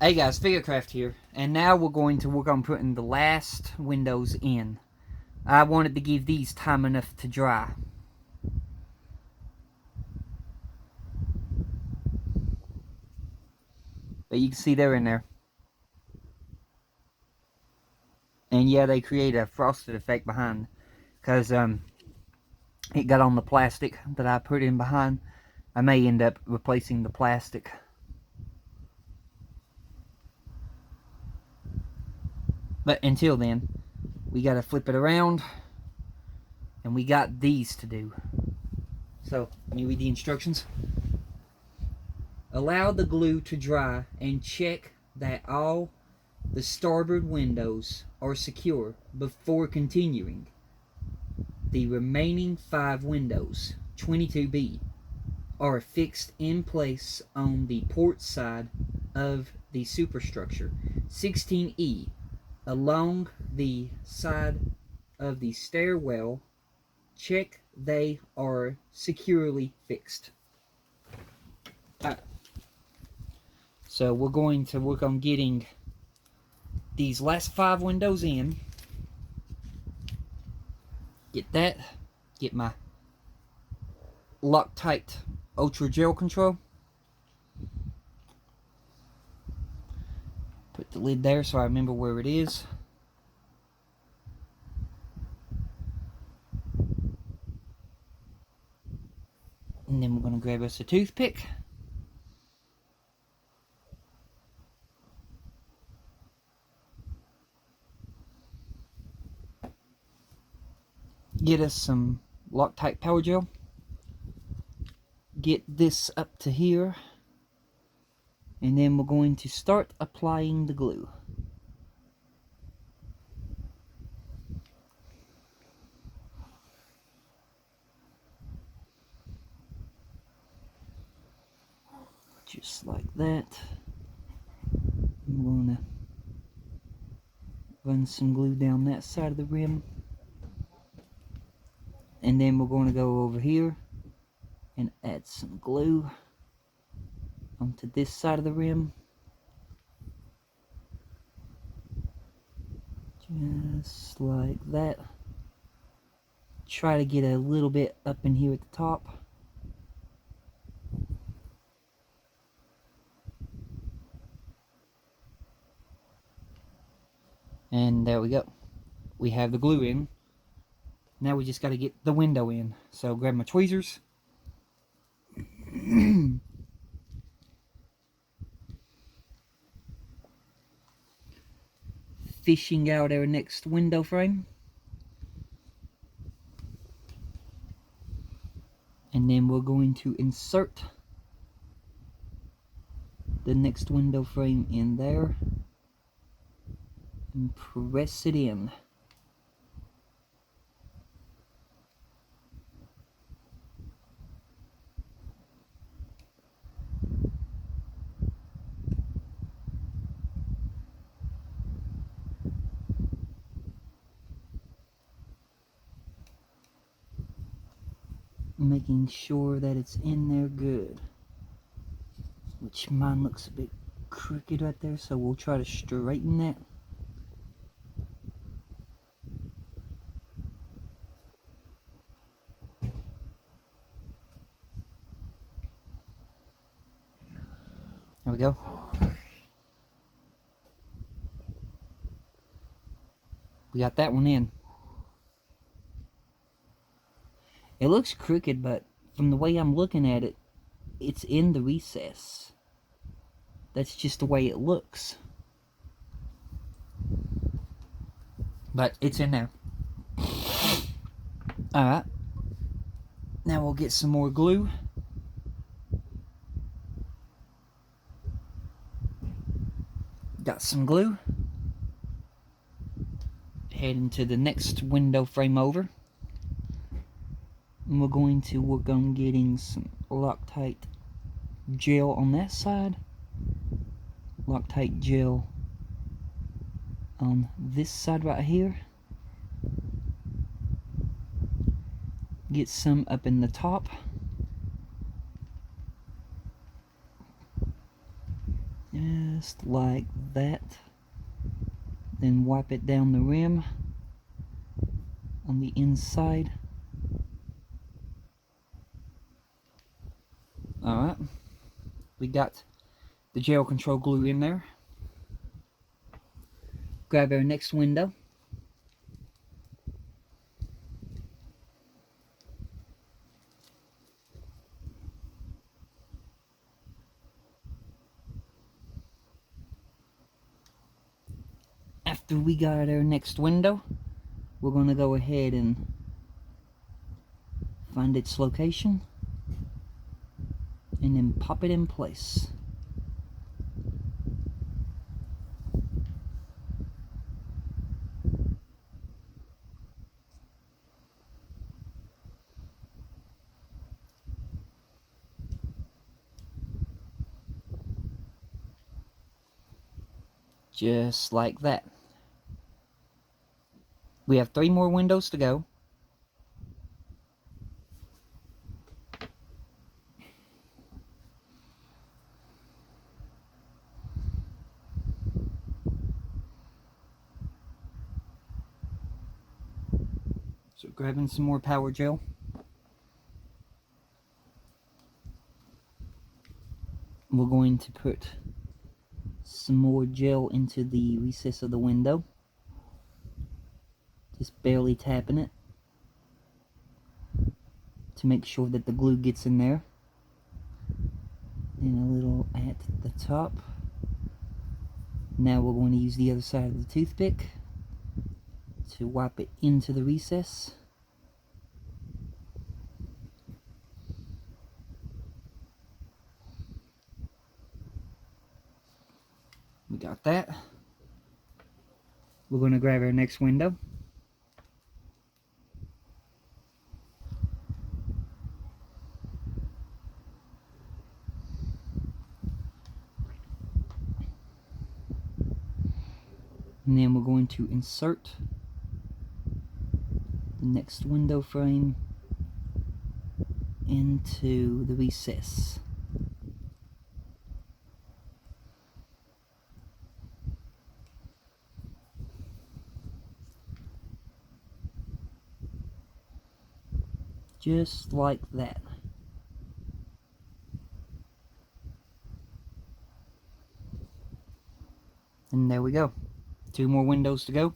Hey guys, Figurecraft here, and now we're going to work on putting the last windows in. I wanted to give these time enough to dry. But you can see they're in there. And yeah, they create a frosted effect behind, because it got on the plastic that I put in behind. I may end up replacing the plastic. But until then, we gotta flip it around, and we got these to do. So, let me read the instructions. Allow the glue to dry and check that all the starboard windows are secure before continuing. The remaining 5 windows, 22B, are fixed in place on the port side of the superstructure. 16E, along the side of the stairwell, check they are securely fixed. So we're going to work on getting these last 5 windows in. Get that. Get my Loctite Ultra Gel Control. Put the lid there so I remember where it is. And then we're going to grab us a toothpick. Get us some Loctite Power Gel. Get this up to here. And then we're going to start applying the glue. Just like that. I'm going to run some glue down that side of the rim. And then we're going to go over here and add some glue onto this side of the rim. Just like that. Try to get a little bit up in here at the top. And there we go. We have the glue in. Now we just got to get the window in. So grab my tweezers. Fishing out our next window frame. And then we're going to insert the next window frame in there and press it in. Making sure that it's in there good, which mine looks a bit crooked right there, so we'll try to straighten that. There we go. We got that one in. It looks crooked, but from the way I'm looking at it, it's in the recess. That's just the way it looks. But it's in there. Alright. Now we'll get some more glue. Got some glue. Heading to the next window frame over. And we're going to work on getting some Loctite gel on that side. Loctite gel on this side right here. Get some up in the top. Just like that. Then wipe it down the rim on the inside. Alright, we got the gel control glue in there. Grab our next window. After we got our next window, we're going to go ahead and find its location and then pop it in place. Just like that. We have 3 more windows to go. So grabbing some more power gel. We're going to put some more gel into the recess of the window. Just barely tapping it to make sure that the glue gets in there. And a little at the top. Now we're going to use the other side of the toothpick to wipe it into the recess. We got that. We're going to grab our next window. And then we're going to insert the next window frame into the recess. Just like that. And there we go. 2 more windows to go.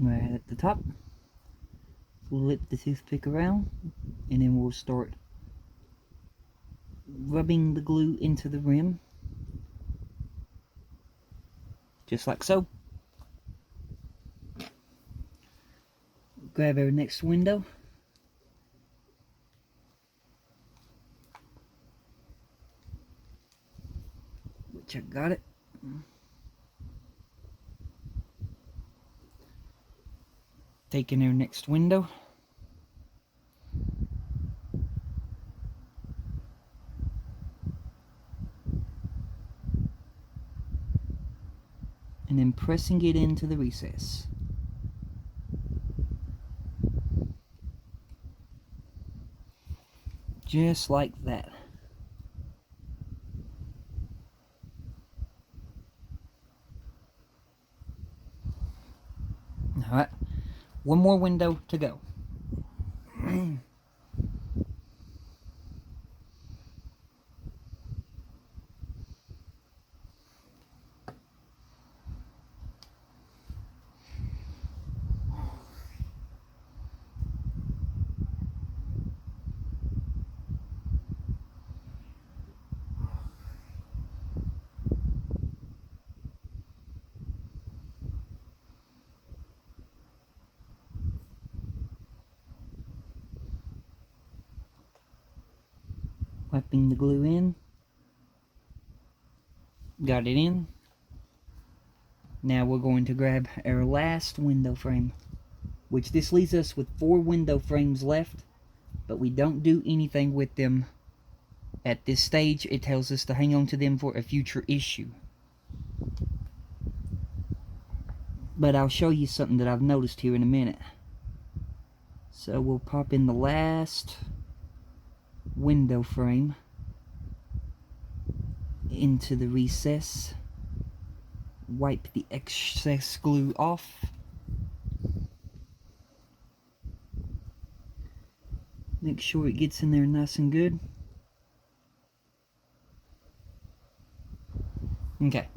Right at the top, flip the toothpick around, and then we'll start rubbing the glue into the rim, just like so. Grab our next window, which I got it. Taking our next window, and then pressing it into the recess. Just like that. Alright, 1 more window to go. Wiping the glue in. Got it in. Now we're going to grab our last window frame, which this leaves us with 4 window frames left, but we don't do anything with them at this stage. It tells us to hang on to them for a future issue. But I'll show you something that I've noticed here in a minute. So we'll pop in the last window frame into the recess, wipe the excess glue off, make sure it gets in there nice and good. Okay,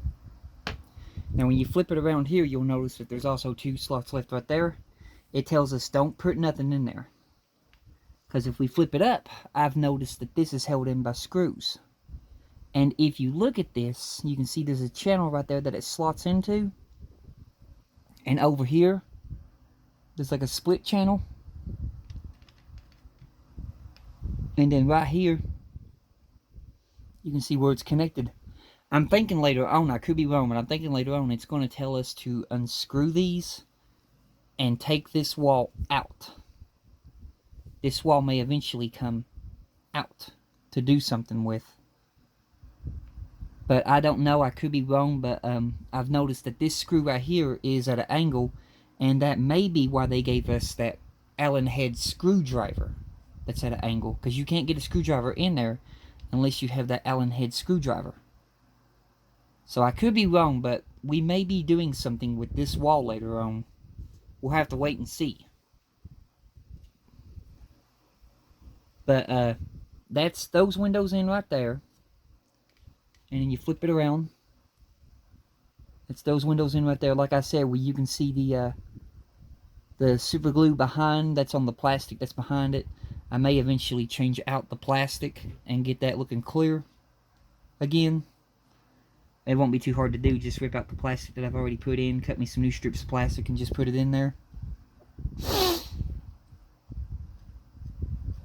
now when you flip it around here, you'll notice that there's also 2 slots left right there. It tells us don't put nothing in there, because if we flip it up, I've noticed that this is held in by screws. And if you look at this, you can see there's a channel right there that it slots into. And over here, there's like a split channel. And then right here, you can see where it's connected. I'm thinking later on, I could be wrong, but I'm thinking later on it's going to tell us to unscrew these and take this wall out. This wall may eventually come out to do something with. But I don't know, I could be wrong, but I've noticed that this screw right here is at an angle, and that may be why they gave us that Allen head screwdriver that's at an angle, because you can't get a screwdriver in there unless you have that Allen head screwdriver. So I could be wrong, but we may be doing something with this wall later on. We'll have to wait and see. But that's those windows in right there. And then you flip it around. It's those windows in right there. Like I said, where you can see the super glue behind, that's on the plastic that's behind it. I may eventually change out the plastic and get that looking clear again. It won't be too hard to do. Just rip out the plastic that I've already put in, cut me some new strips of plastic, and just put it in there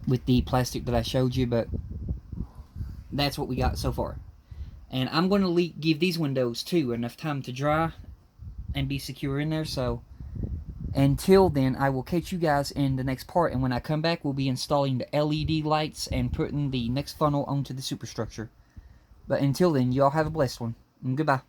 with the plastic that I showed you. But that's what we got so far. And I'm going to give these windows, too, enough time to dry and be secure in there. So, until then, I will catch you guys in the next part. And when I come back, we'll be installing the LED lights and putting the next funnel onto the superstructure. But until then, y'all have a blessed one. And goodbye.